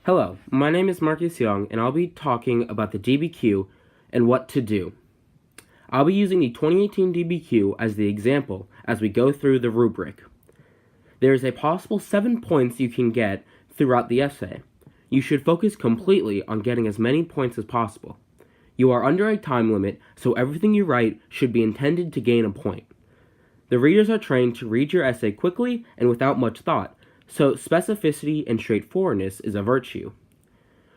Hello, my name is Marcus Young, and I'll be talking about the DBQ and what to do. I'll be using the 2018 DBQ as the example as we go through the rubric. There is a possible 7 points you can get throughout the essay. You should focus completely on getting as many points as possible. You are under a time limit, so everything you write should be intended to gain a point. The readers are trained to read your essay quickly and without much thought, so specificity and straightforwardness is a virtue.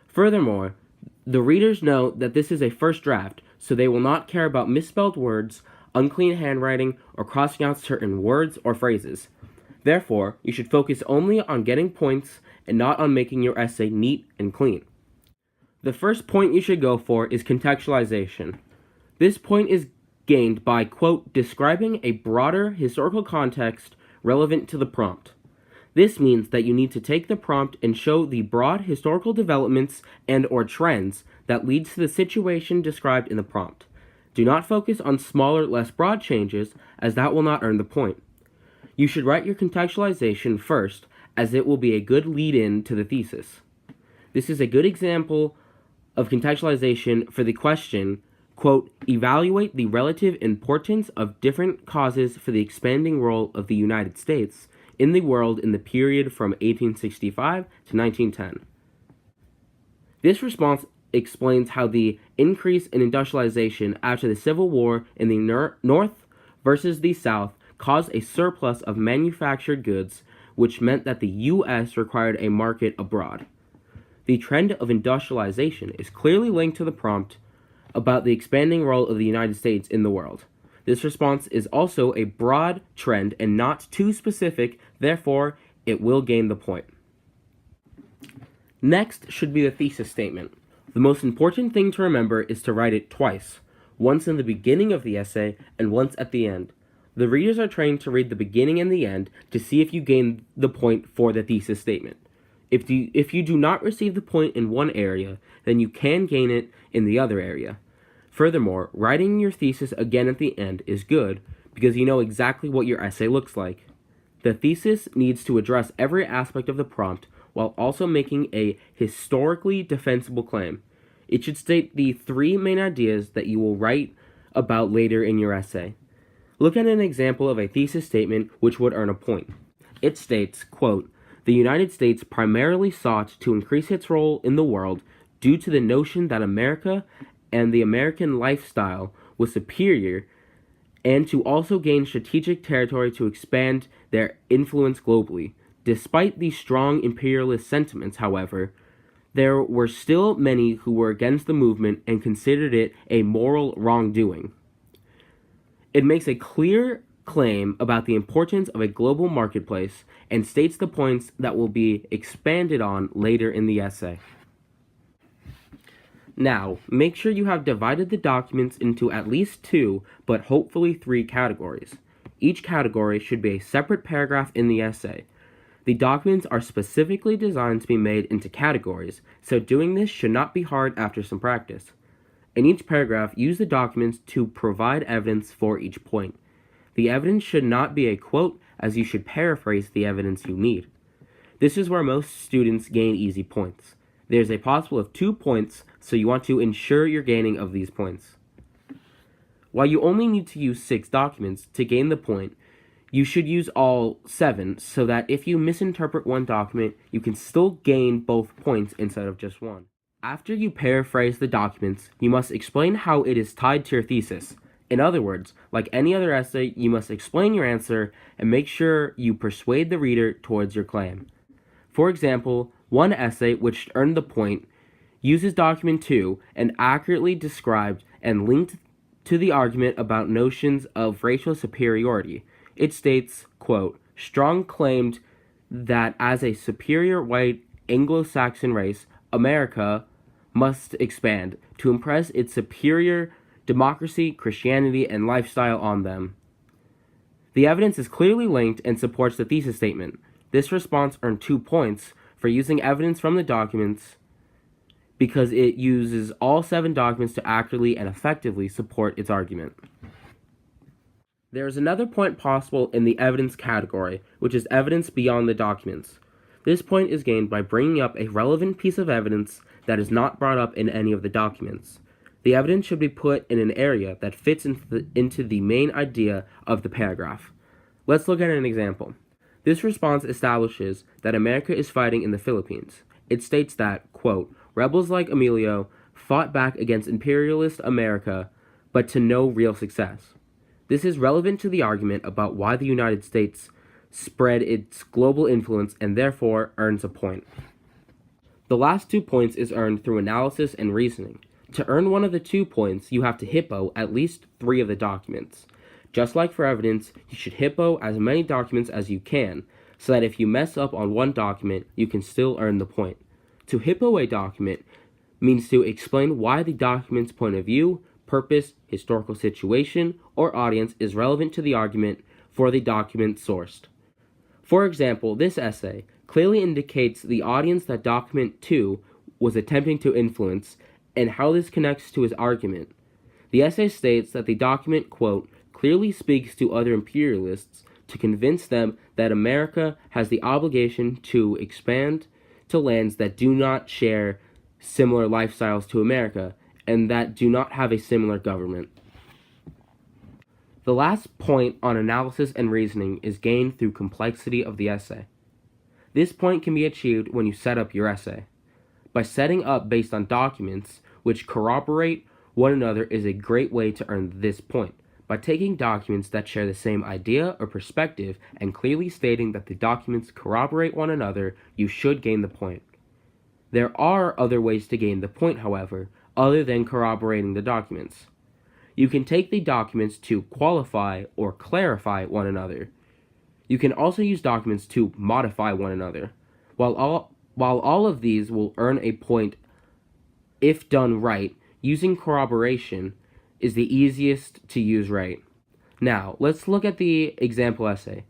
Furthermore, the readers know that this is a first draft, so they will not care about misspelled words, unclean handwriting, or crossing out certain words or phrases. Therefore, you should focus only on getting points and not on making your essay neat and clean. The first point you should go for is contextualization. This point is gained by, quote, describing a broader historical context relevant to the prompt. This means that you need to take the prompt and show the broad historical developments and or trends that leads to the situation described in the prompt. Do not focus on smaller, less broad changes, as that will not earn the point. You should write your contextualization first, as it will be a good lead-in to the thesis. This is a good example of contextualization for the question, quote, evaluate the relative importance of different causes for the expanding role of the United States in the world in the period from 1865 to 1910. This response explains how the increase in industrialization after the Civil War in the North versus the South caused a surplus of manufactured goods, which meant that the U.S. required a market abroad. The trend of industrialization is clearly linked to the prompt about the expanding role of the United States in the world. This response is also a broad trend and not too specific, therefore, it will gain the point. Next should be the thesis statement. The most important thing to remember is to write it twice, once in the beginning of the essay and once at the end. The readers are trained to read the beginning and the end to see if you gain the point for the thesis statement. If you do not receive the point in one area, then you can gain it in the other area. Furthermore, writing your thesis again at the end is good because you know exactly what your essay looks like. The thesis needs to address every aspect of the prompt while also making a historically defensible claim. It should state the 3 main ideas that you will write about later in your essay. Look at an example of a thesis statement which would earn a point. It states, quote, the United States primarily sought to increase its role in the world due to the notion that America and the American lifestyle was superior, and to also gain strategic territory to expand their influence globally. Despite these strong imperialist sentiments, however, there were still many who were against the movement and considered it a moral wrongdoing. It makes a clear claim about the importance of a global marketplace and states the points that will be expanded on later in the essay. Now, make sure you have divided the documents into at least 2, but hopefully 3 categories. Each category should be a separate paragraph in the essay. The documents are specifically designed to be made into categories, so doing this should not be hard after some practice. In each paragraph, use the documents to provide evidence for each point. The evidence should not be a quote, as you should paraphrase the evidence you need. This is where most students gain easy points. There's a possible of 2 points, so you want to ensure your gaining of these points. While you only need to use 6 documents to gain the point, you should use all 7, so that if you misinterpret one document, you can still gain both points instead of just one. After you paraphrase the documents, you must explain how it is tied to your thesis. In other words, like any other essay, you must explain your answer and make sure you persuade the reader towards your claim. For example, one essay which earned the point uses document 2 and accurately described and linked to the argument about notions of racial superiority. It states, quote, Strong claimed that as a superior white Anglo-Saxon race, America must expand to impress its superior democracy, Christianity, and lifestyle on them. The evidence is clearly linked and supports the thesis statement. This response earned 2 points for using evidence from the documents because it uses all 7 documents to accurately and effectively support its argument. There is another point possible in the evidence category, which is evidence beyond the documents. This point is gained by bringing up a relevant piece of evidence that is not brought up in any of the documents. The evidence should be put in an area that fits into the main idea of the paragraph. Let's look at an example. This response establishes that America is fighting in the Philippines. It states that, quote, rebels like Emilio fought back against imperialist America, but to no real success. This is relevant to the argument about why the United States spread its global influence and therefore earns a point. The last 2 points is earned through analysis and reasoning. To earn one of the 2 points, you have to hippo at least 3 of the documents. Just like for evidence, you should hippo as many documents as you can, so that if you mess up on one document, you can still earn the point. To hippo a document means to explain why the document's point of view, purpose, historical situation, or audience is relevant to the argument for the document sourced. For example, this essay clearly indicates the audience that document 2 was attempting to influence and how this connects to his argument. The essay states that the document, quote, clearly speaks to other imperialists to convince them that America has the obligation to expand to lands that do not share similar lifestyles to America and that do not have a similar government. The last point on analysis and reasoning is gained through complexity of the essay. This point can be achieved when you set up your essay. By setting up based on documents which corroborate one another is a great way to earn this point. By taking documents that share the same idea or perspective and clearly stating that the documents corroborate one another, you should gain the point. There are other ways to gain the point, however, other than corroborating the documents. You can take the documents to qualify or clarify one another. You can also use documents to modify one another. While all of these will earn a point if done right, using corroboration is the easiest to use right. Now, let's look at the example essay.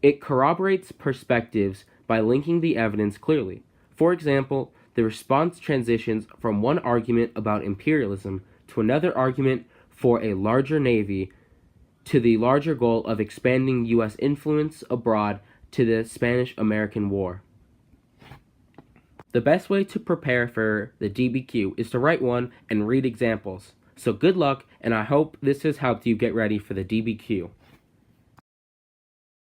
It corroborates perspectives by linking the evidence clearly. For example, the response transitions from one argument about imperialism to another argument for a larger navy to the larger goal of expanding U.S. influence abroad to the Spanish-American War. The best way to prepare for the DBQ is to write one and read examples. So good luck, and I hope this has helped you get ready for the DBQ.